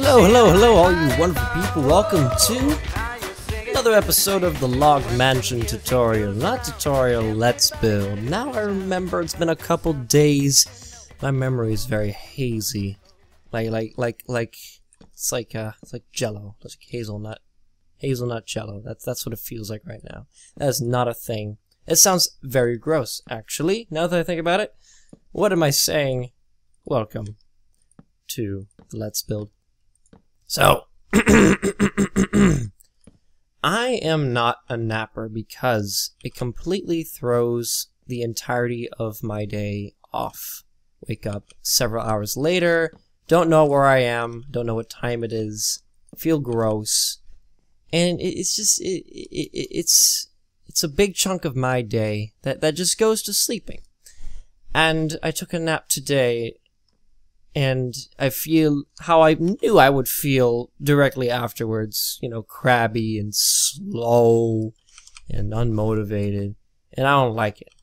Hello, all you wonderful people. Welcome to another episode of the Log Mansion tutorial. Not tutorial, let's build. Now I remember it's been a couple days. My memory is very hazy. It's like Jello. It's like hazelnut Jello. That's what it feels like right now. That is not a thing. It sounds very gross, actually. Now that I think about it, what am I saying? Welcome to the Let's Build. So, I am not a napper because it completely throws the entirety of my day off. Wake up several hours later, don't know where I am, don't know what time it is, feel gross, and it's a big chunk of my day that just goes to sleeping. And I took a nap today, and I feel how I knew I would feel directly afterwards, you know, crabby and slow and unmotivated, and I don't like it.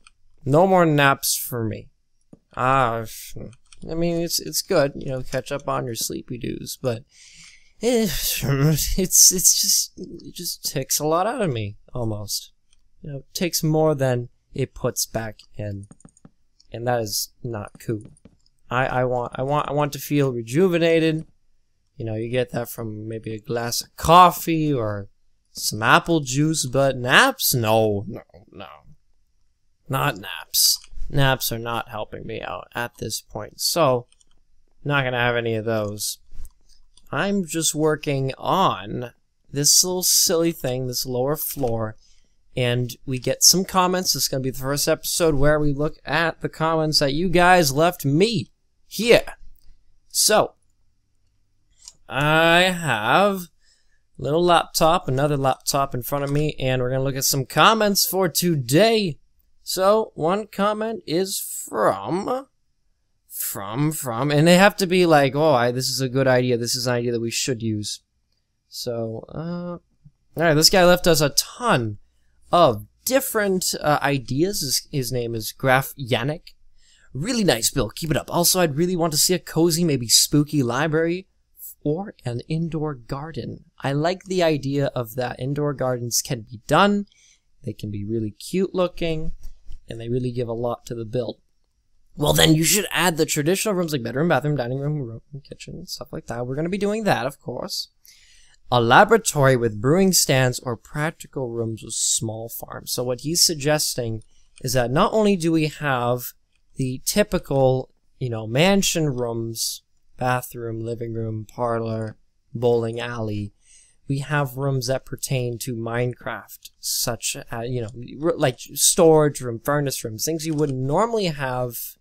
No more naps for me. I mean, it's good, you know, catch up on your sleepy doos, but it just takes a lot out of me, almost. You know, it takes more than it puts back in, and that is not cool. I want to feel rejuvenated. You know, you get that from maybe a glass of coffee or some apple juice, but naps? No. Not naps. Naps are not helping me out at this point, so not gonna have any of those. I'm just working on this little silly thing, this lower floor, and we get some comments. This is gonna be the first episode where we look at the comments that you guys left me here. So, I have a little laptop, another laptop in front of me, and we're gonna look at some comments for today. So, one comment is from, and they have to be like, oh, this is a good idea, this is an idea that we should use. So, alright, this guy left us a ton of different ideas. His name is Graf Yannick. Really nice build, keep it up. Also, I'd really want to see a cozy, maybe spooky library or an indoor garden. I like the idea of that. Indoor gardens can be done, they can be really cute looking, and they really give a lot to the build. Well, then you should add the traditional rooms like bedroom, bathroom, dining room, kitchen, stuff like that. We're going to be doing that, of course. A laboratory with brewing stands or practical rooms with small farms. So what he's suggesting is that not only do we have the typical, you know, mansion rooms, bathroom, living room, parlor, bowling alley, we have rooms that pertain to Minecraft, such as, you know, like storage room, furnace rooms, things you wouldn't normally have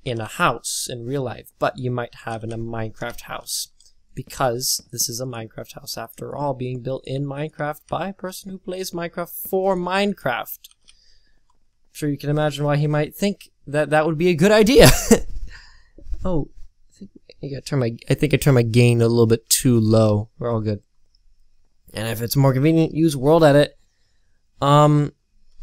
in a house in real life, but you might have in a Minecraft house, because this is a Minecraft house after all, being built in Minecraft by a person who plays Minecraft for Minecraft. I'm sure you can imagine why he might think that that would be a good idea. Oh, I think I turned my gain a little bit too low. We're all good. And if it's more convenient, use World Edit. I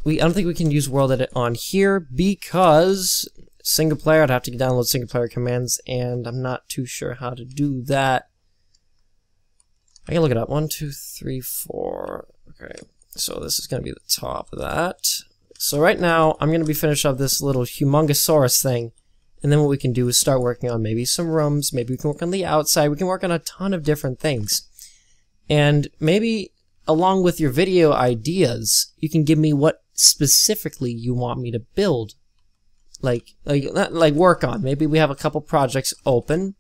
don't think we can use World Edit on here because single player, I'd have to download single player commands, and I'm not too sure how to do that. I can look it up. 1, 2, 3, 4. Okay, so this is going to be the top of that. So right now, I'm going to be finished up this little humongosaurus thing, and then what we can do is start working on maybe some rooms, maybe we can work on the outside, we can work on a ton of different things. And maybe, along with your video ideas, you can give me what specifically you want me to build. Like work on. Maybe we have a couple projects open,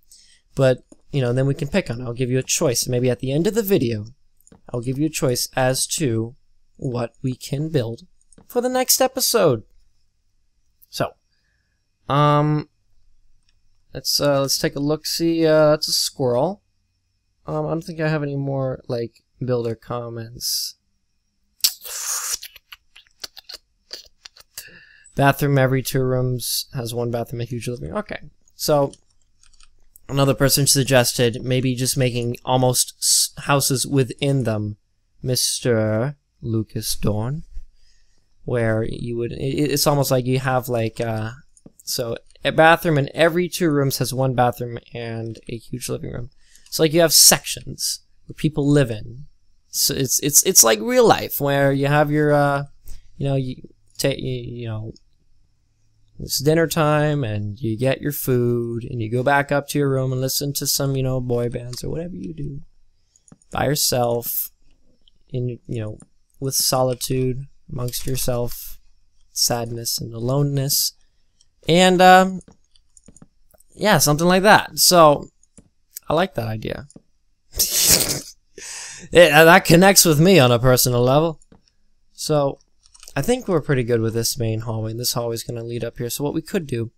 but, you know, then we can pick on it. I'll give you a choice. Maybe at the end of the video, I'll give you a choice as to what we can build for the next episode. So, let's take a look. See, that's a squirrel. I don't think I have any more like builder comments. Bathroom every 2 rooms has 1 bathroom, a huge living room. Okay, so another person suggested maybe just making almost houses within them, Mr. Lucas Dorn, where you would, it's almost like you have like, so a bathroom in every 2 rooms has 1 bathroom and a huge living room. So like you have sections where people live in. So it's like real life where you have your it's dinner time and you get your food and you go back up to your room and listen to some boy bands or whatever you do by yourself in with solitude amongst yourself, sadness and aloneness, and yeah, something like that. So I like that idea. That connects with me on a personal level. So I think we're pretty good with this main hallway. This hallway is going to lead up here. So what we could do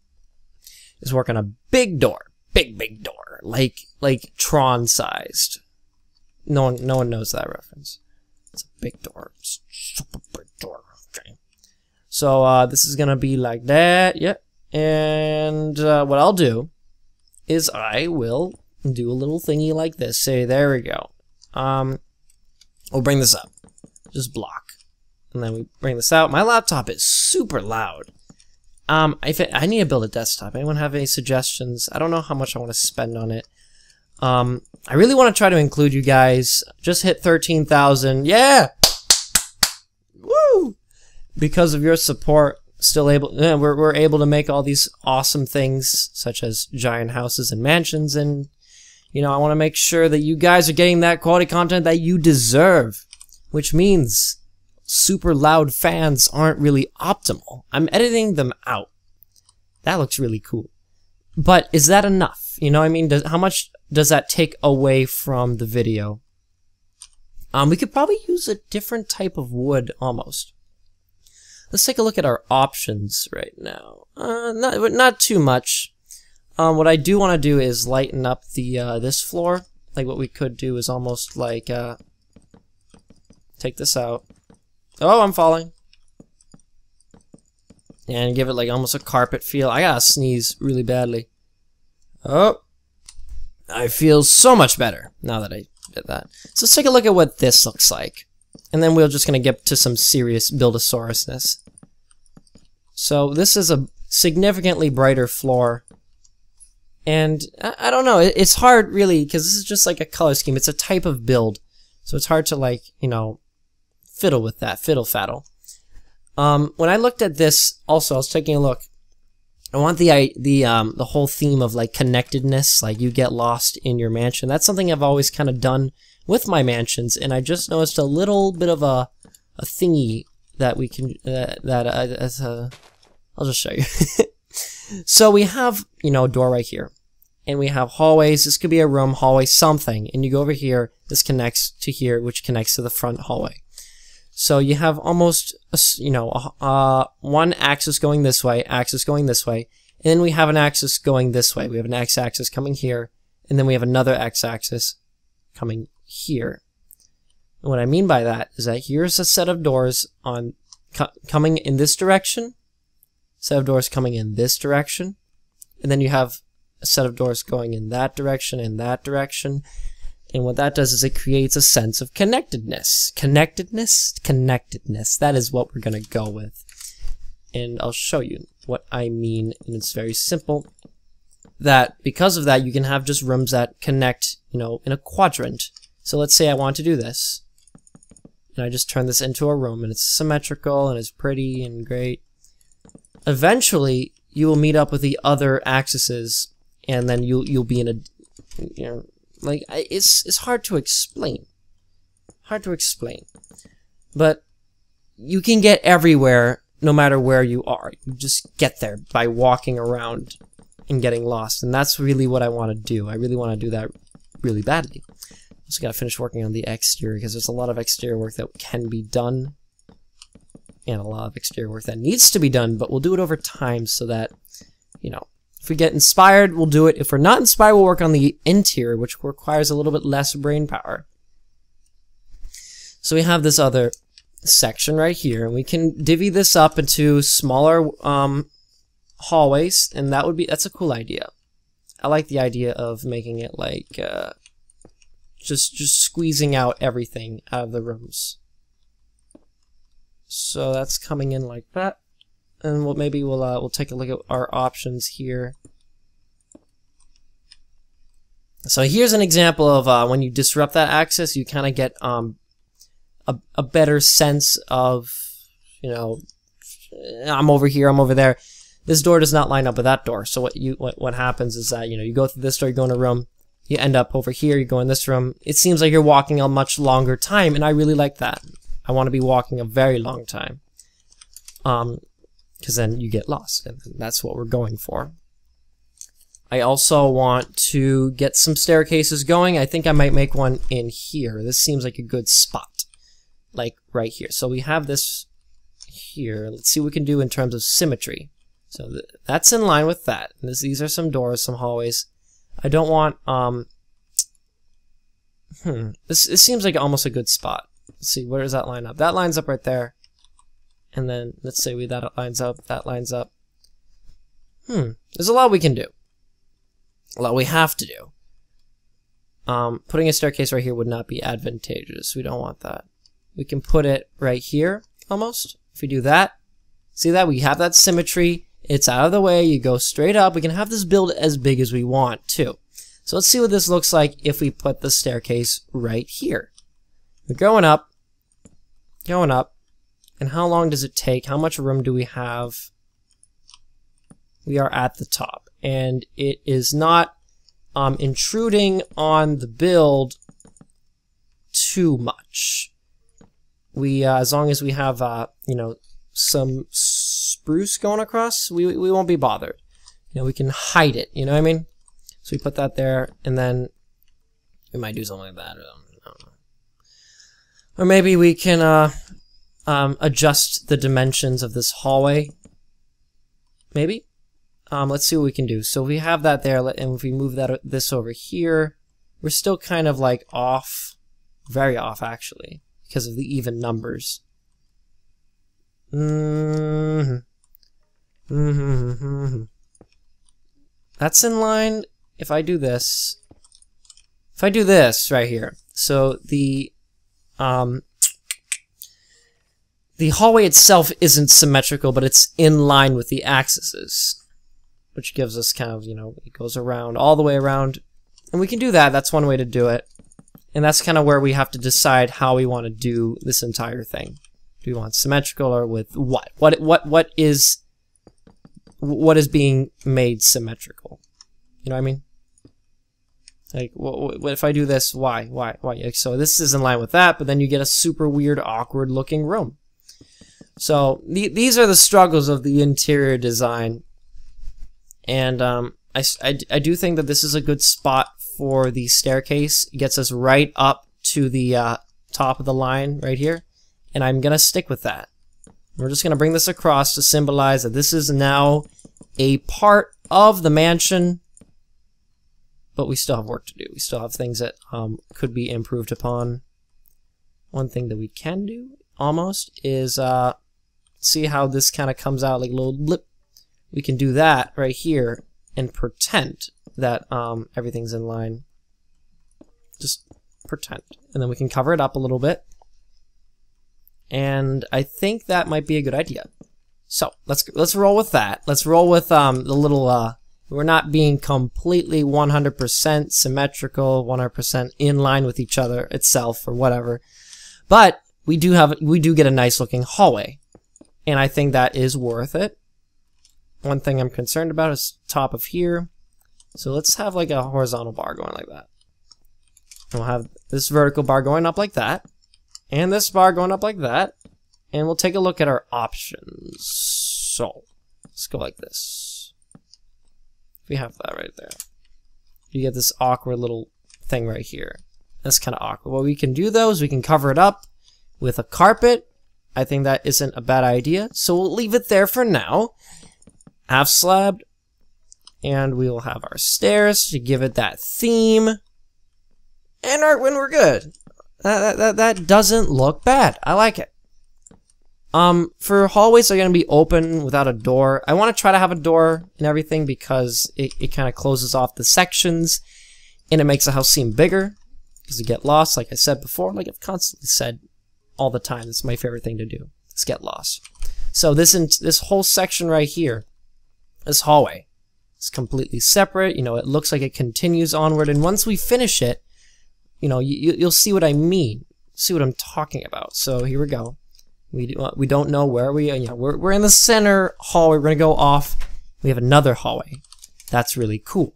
is work on a big door, big door, like Tron sized. No one knows that reference. It's a big door, it's a super big door. Okay. So this is going to be like that. Yep. And what I'll do is I will do a little thingy like this. Say, there we go. We'll bring this up. Just block. And then we bring this out. My laptop is super loud. I need to build a desktop. Anyone have any suggestions? I don't know how much I want to spend on it. I really want to try to include you guys. Just hit 13,000. Yeah! Woo! Because of your support, we're able to make all these awesome things, such as giant houses and mansions, and I want to make sure that you guys are getting that quality content that you deserve, which means super loud fans aren't really optimal. I'm editing them out. That looks really cool. But is that enough? You know what I mean? How much does that take away from the video? We could probably use a different type of wood almost. Let's take a look at our options right now. Not too much. What I do want to do is lighten up the this floor. Like what we could do is almost like take this out. Oh, I'm falling. And give it like almost a carpet feel. I gotta sneeze really badly. Oh, I feel so much better now that I did that. So let's take a look at what this looks like. And then we're just gonna get to some serious Buildosaurusness. So this is a significantly brighter floor. And I don't know, it's hard really, because this is just like a color scheme. It's a type of build. So it's hard to like, fiddle with that, fiddle-faddle. When I looked at this, also, I was taking a look. I want the whole theme of like connectedness, like you get lost in your mansion. That's something I've always kind of done with my mansions, and I just noticed a little bit of a thingy that we can I'll just show you. So we have a door right here, and we have hallways. This could be a room, hallway, something, and you go over here. This connects to here, which connects to the front hallway. So you have almost one axis going this way, axis going this way, and then we have an axis going this way. We have an x-axis coming here, and then we have another x-axis coming here. And what I mean by that is that here's a set of doors coming in this direction, set of doors coming in this direction, and then you have a set of doors going in that direction and that direction. And what that does is it creates a sense of connectedness. Connectedness. That is what we're going to go with. And I'll show you what I mean. And it's very simple. That because of that, you can have just rooms that connect, in a quadrant. So let's say I want to do this. And I just turn this into a room. And it's symmetrical and it's pretty and great. Eventually, you will meet up with the other axes. And then you'll be in a, like, it's hard to explain. But you can get everywhere no matter where you are. You just get there by walking around and getting lost. And that's really what I want to do. I really want to do that really badly. Also got to finish working on the exterior because there's a lot of exterior work that can be done. And a lot of exterior work that needs to be done. But we'll do it over time so that, if we get inspired, we'll do it. If we're not inspired, we'll work on the interior, which requires a little bit less brain power. So we have this other section right here, and we can divvy this up into smaller hallways, and that's a cool idea. I like the idea of making it like just squeezing out everything out of the rooms. So that's coming in like that. And we'll take a look at our options here. So here's an example of when you disrupt that axis, you kind of get a better sense of, you know, I'm over here, I'm over there. This door does not line up with that door. So what happens is that, you know, you go through this door, you go in a room, you end up over here, you go in this room. It seems like you're walking a much longer time, and I really like that. I want to be walking a very long time. Because then you get lost, and that's what we're going for. I also want to get some staircases going. I think I might make one in here. This seems like a good spot. Like right here. So we have this here. Let's see what we can do in terms of symmetry. So that's in line with that. These are some doors, some hallways. I don't want, this seems like almost a good spot. Let's see, where does that line up? That lines up right there. And then, let's say that lines up, that lines up. There's a lot we can do. A lot we have to do. Putting a staircase right here would not be advantageous. We don't want that. We can put it right here, almost. If we do that, see that? We have that symmetry. It's out of the way. You go straight up. We can have this build as big as we want, too. So let's see what this looks like if we put the staircase right here. We're going up. Going up. And how long does it take? How much room do we have? We are at the top. And it is not intruding on the build too much. We, as long as we have, you know, some spruce going across, we won't be bothered. You know, we can hide it, you know what I mean? So we put that there, and then we might do something like that. I don't know. Or maybe we can adjust the dimensions of this hallway. Maybe. Let's see what we can do. So we have that there, and if we move this over here, we're still kind of like off, very off actually, because of the even numbers. That's in line. If I do this right here, so the hallway itself isn't symmetrical, but it's in line with the axes, which gives us kind of, you know, it goes around, all the way around, and we can do that. That's one way to do it, and that's kind of where we have to decide how we want to do this entire thing. Do we want symmetrical or with what? What is being made symmetrical? You know what I mean? Like, what if I do this? Why? So this is in line with that, but then you get a super weird, awkward-looking room. So these are the struggles of the interior design, and I do think that this is a good spot for the staircase. It gets us right up to the top of the line right here, and I'm gonna stick with that. We're just gonna bring this across to symbolize that this is now a part of the mansion, but we still have work to do. We still have things that could be improved upon. One thing that we can do almost is see how this kind of comes out like a little blip. We can do that right here and pretend that everything's in line. Just pretend, and then we can cover it up a little bit. And I think that might be a good idea. So let's roll with that. Let's roll with the little. We're not being completely 100% symmetrical, 100% in line with each other itself or whatever, but we do get a nice looking hallway, and I think that is worth it. One thing I'm concerned about is top of here. So let's have like a horizontal bar going like that. And we'll have this vertical bar going up like that, and this bar going up like that, and we'll take a look at our options. So let's go like this. We have that right there. You get this awkward little thing right here. That's kind of awkward. What we can do though is we can cover it up with a carpet. I think that isn't a bad idea, so we'll leave it there for now. Half slabbed, and we will have our stairs to give it that theme. And when we're good. That doesn't look bad. I like it. For hallways that are going to be open without a door, I want to try to have a door and everything because it kind of closes off the sections and it makes the house seem bigger because you get lost, like I said before, like I've constantly said all the time. It's my favorite thing to do. Is get lost. So this whole section right here, this hallway, It's completely separate. You know, it looks like it continues onward. And once we finish it, you know, you'll see what I mean. See what I'm talking about. So here we go. We don't know where we're in the center hallway. We're gonna go off. We have another hallway. That's really cool.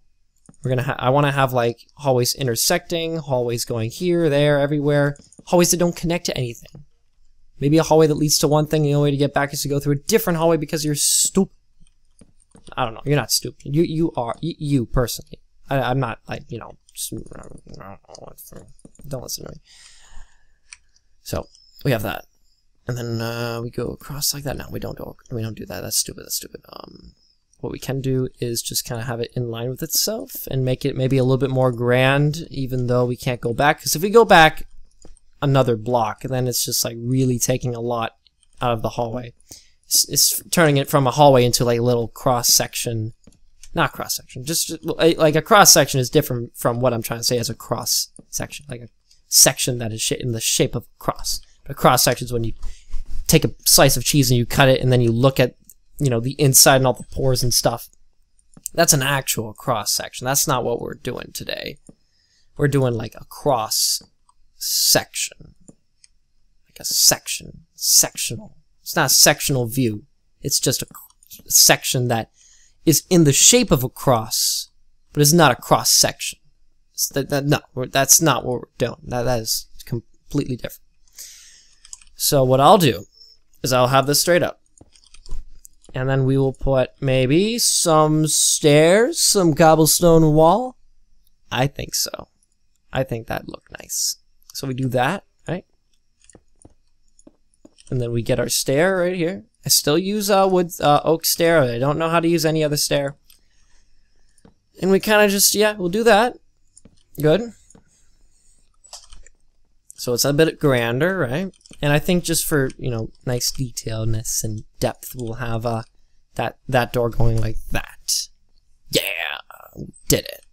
I want to have like hallways intersecting, hallways going here, there, everywhere. Hallways that don't connect to anything. Maybe a hallway that leads to one thing, and the only way to get back is to go through a different hallway because you're stupid. I don't know. You're not stupid. You are. You personally. I'm not like, you know. Don't listen to me. So we have that, and then we go across like that. No, we don't do that. That's stupid. That's stupid. What we can do is just kind of have it in line with itself and make it maybe a little bit more grand, even though we can't go back. Because if we go back another block, then it's just like really taking a lot out of the hallway. It's turning it from a hallway into like a little cross section. Not cross section, just like a cross section is different from what I'm trying to say as a cross section, like a section that is in the shape of a cross. But a cross section is when you take a slice of cheese and you cut it, and then you look at, you know, the inside and all the pores and stuff. That's an actual cross section. That's not what we're doing today. We're doing like a cross section, like a section, sectional. It's not a sectional view. It's just a section that is in the shape of a cross, but it's not a cross section. No, that's not what we're doing. That is completely different. So what I'll do is I'll have this straight up, and then we will put maybe some stairs, some cobblestone wall. I think so. I think that'd look nice. So we do that, right? And then we get our stair right here. I still use oak stair. I don't know how to use any other stair. And we kind of just, yeah, we'll do that. Good. So it's a bit grander, right? And I think just for, you know, nice detailedness and depth, we'll have that door going like that. Yeah, we did it.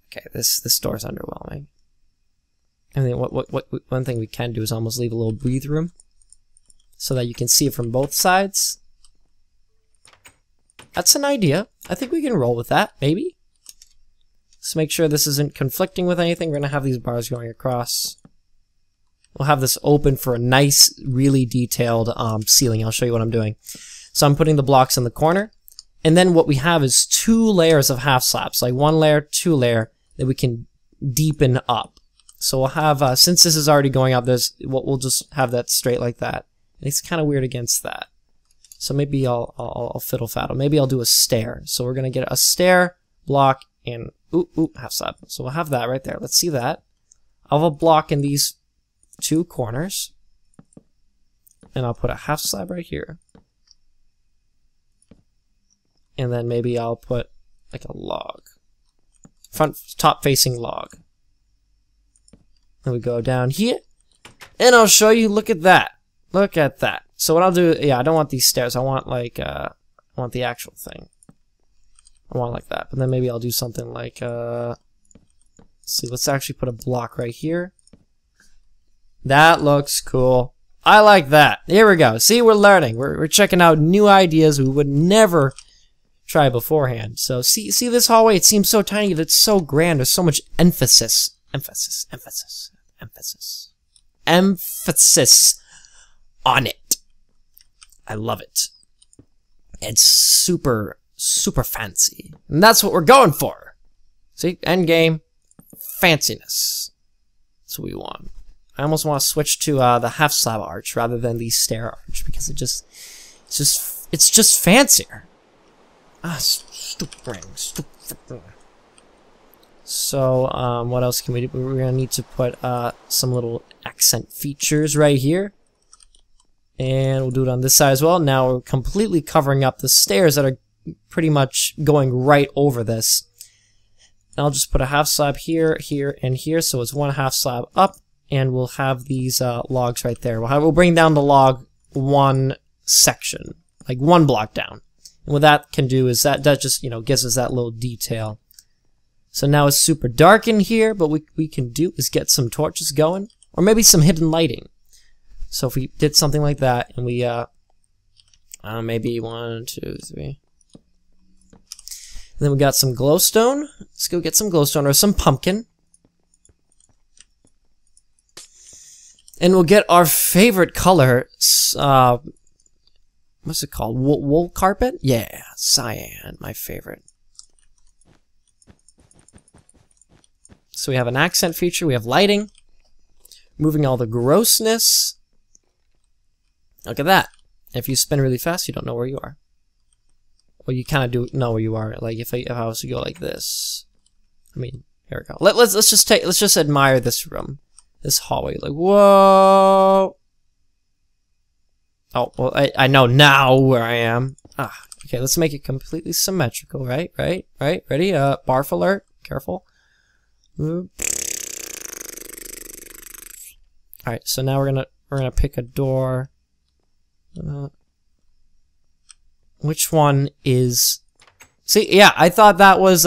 Okay, this door's underwhelming. I mean, one thing we can do is almost leave a little breathe room, so that you can see it from both sides. That's an idea. I think we can roll with that, maybe. Let's make sure this isn't conflicting with anything. We're gonna have these bars going across. We'll have this open for a nice, really detailed ceiling. I'll show you what I'm doing. So I'm putting the blocks in the corner, and then what we have is 2 layers of half slabs, like 1 layer, 2 layer, that we can deepen up. So we'll have, since this is already going up, we'll just have that straight like that. It's kind of weird against that. So maybe I'll fiddle-faddle. Maybe I'll do a stair. So we're going to get a stair, block, and half slab. So we'll have that right there. Let's see that. I'll have a block in these 2 corners. And I'll put a half slab right here. And then maybe I'll put like a log. Top-facing log. Then we go down here. And I'll show you, look at that. Look at that. So what I'll do, yeah, I don't want these stairs. I want like, I want the actual thing. I want it like that. But then maybe I'll do something like, let's see, let's actually put a block right here. That looks cool. I like that. Here we go. See, we're learning. We're checking out new ideas we would never try beforehand. So see this hallway? It seems so tiny, but it's so grand. There's so much emphasis. Emphasis on it. I love it. It's super fancy. And that's what we're going for. See? End game. Fanciness. That's what we want. I almost want to switch to the half slab arch rather than the stair arch, because it's just fancier. Stupid. So, what else can we do? We're gonna need to put some little accent features right here. And we'll do it on this side as well. Now we're completely covering up the stairs that are pretty much going right over this. And I'll just put a half slab here, here, and here, so it's 1 half slab up, and we'll have these logs right there. We'll bring down the log 1 section, like 1 block down. And what that can do is that just, you know, gives us that little detail. So now it's super dark in here, but what we can do is get some torches going, or maybe some hidden lighting. So if we did something like that, and we, maybe 1, 2, 3. then we got some glowstone. Let's go get some glowstone or some pumpkin. And we'll get our favorite color, what's it called? Wool carpet? Yeah, cyan, my favorite. So we have an accent feature, we have lighting, moving all the grossness. Look at that. If you spin really fast, you don't know where you are. Well, you kind of do know where you are. Like if I was to go like this, I mean, here we go. Let's just admire this room. This hallway, like, whoa! Oh, well, I know now where I am. Ah, okay, let's make it completely symmetrical, right? Ready? Barf alert, careful. Alright, so now we're gonna pick a door. Which one is... See, yeah, I thought that was,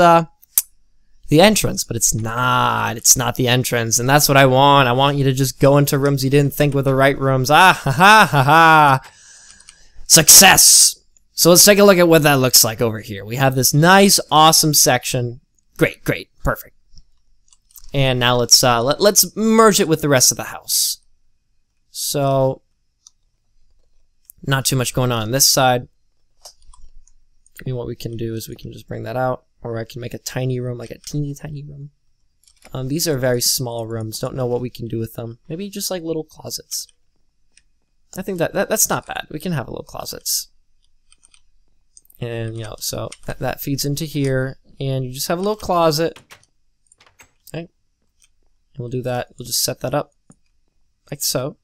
the entrance, but it's not. It's not the entrance, and that's what I want. I want you to just go into rooms you didn't think were the right rooms. Ah, ha, ha, ha, ha. Success! So let's take a look at what that looks like over here. We have this nice, awesome section. Great, perfect. And now let's merge it with the rest of the house. So, not too much going on this side. I mean, what we can do is we can just bring that out. Or I can make a tiny room, like a teeny tiny room. These are very small rooms. Don't know what we can do with them. Maybe just like little closets. I think that's not bad. We can have little closets. And, you know, so that feeds into here. And you just have a little closet. Okay. And we'll do that. We'll just set that up like so.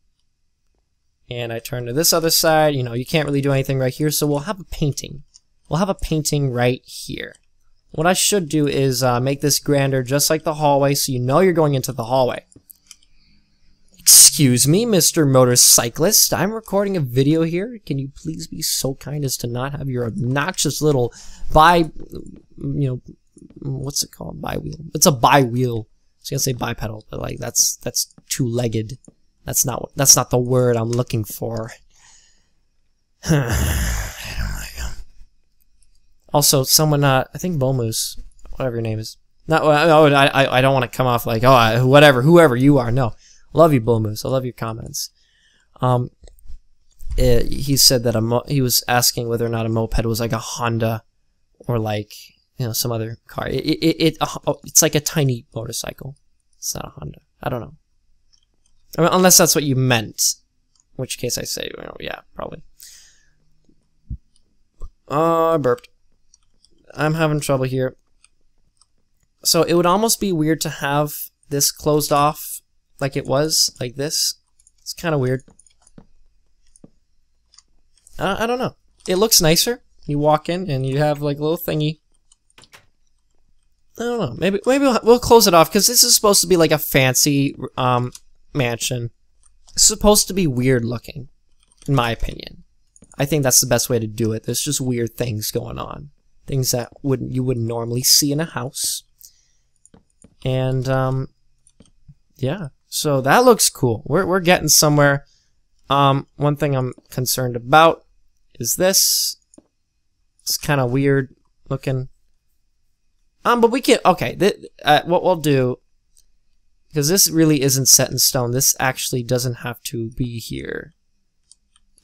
And I turn to this other side. You know, you can't really do anything right here. So we'll have a painting. We'll have a painting right here. What I should do is make this grander just like the hallway so you know you're going into the hallway. Excuse me, Mr. Motorcyclist. I'm recording a video here. Can you please be so kind as to not have your obnoxious little what's it called? Bi-wheel. It's a bi-wheel. I was gonna say bipedal, but like that's two-legged. That's not the word I'm looking for. Also, someone, I think Bomus, whatever your name is. Not, I don't want to come off like, oh, whoever you are. No, love you, Bomus. I love your comments. He said that he was asking whether or not a moped was like a Honda or like, you know, some other car. It's like a tiny motorcycle. It's not a Honda. I don't know. I mean, unless that's what you meant. In which case I say, well, yeah, probably. I burped. I'm having trouble here. So it would almost be weird to have this closed off like it was, like this. It's kind of weird. I don't know. It looks nicer. You walk in and you have like a little thingy. I don't know. Maybe we'll close it off because this is supposed to be like a fancy mansion. It's supposed to be weird looking, in my opinion. I think that's the best way to do it. There's just weird things going on. Things that you wouldn't normally see in a house. And, yeah. So that looks cool. We're getting somewhere. One thing I'm concerned about is this. It's kind of weird looking. But we can, okay, what we'll do, because this really isn't set in stone. This actually doesn't have to be here.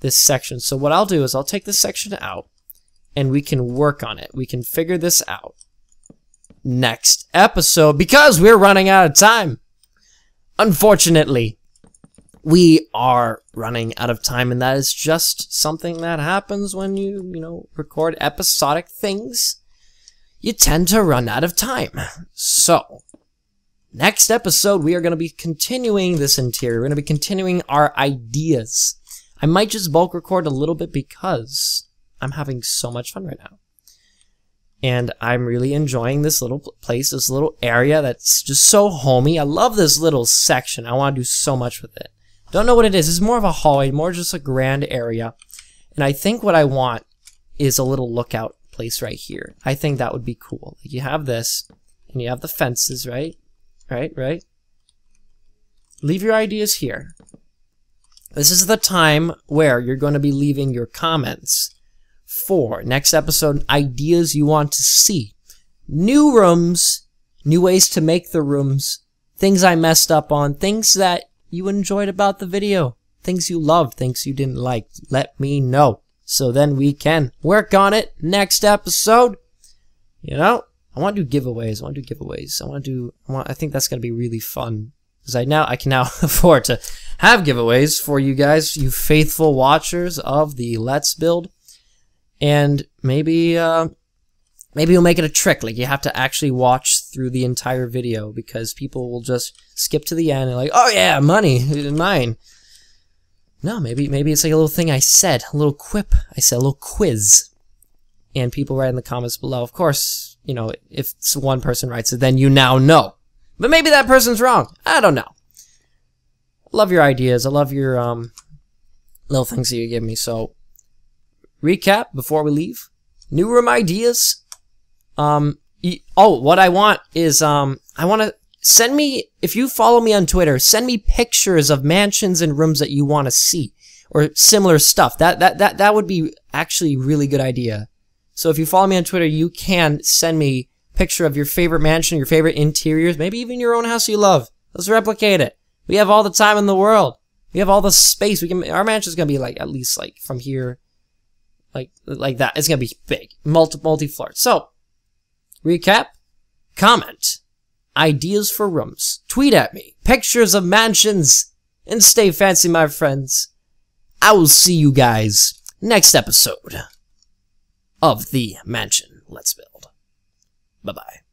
This section. So what I'll do is I'll take this section out and we can work on it. We can figure this out next episode because we're running out of time. Unfortunately, we are running out of time, and that is just something that happens when you record episodic things. You tend to run out of time. So, next episode, we are going to be continuing this interior. We're going to be continuing our ideas. I might just bulk record a little bit because I'm having so much fun right now. And I'm really enjoying this little place, this little area that's just so homey. I love this little section. I want to do so much with it. Don't know what it is. It's more of a hallway, more just a grand area. And I think what I want is a little lookout place right here. I think that would be cool. Like you have this, and you have the fences, right? Right? Leave your ideas here. This is the time where you're going to be leaving your comments for next episode ideas you want to see. new rooms, new ways to make the rooms, things I messed up on, things that you enjoyed about the video, things you loved, things you didn't like. Let me know, so then we can work on it next episode. You know, I want to do giveaways. I think that's gonna be really fun, because I can now afford to have giveaways for you guys, you faithful watchers of the Let's Build. And maybe we'll make it a trick, like you have to actually watch through the entire video, because people will just skip to the end and like, oh yeah, money, mine. No, maybe it's like a little thing I said, a little quip I said, a little quiz. And people write in the comments below. Of course, you know, if one person writes it, then you now know. But maybe that person's wrong. I don't know. I love your ideas. I love your little things that you give me. So, recap before we leave. New room ideas. What I want is I want to send me, if you follow me on Twitter, send me pictures of mansions and rooms that you want to see, or similar stuff. That would be actually a really good idea. So if you follow me on Twitter, you can send me a picture of your favorite mansion, your favorite interiors, maybe even your own house you love. Let's replicate it. We have all the time in the world. We have all the space. Our mansion's gonna be like at least like from here, like that. It's gonna be big, multi-floor. So, recap, comment, ideas for rooms, tweet at me, pictures of mansions, and stay fancy, my friends. I will see you guys next episode of the Mansion Let's Build. Bye-bye.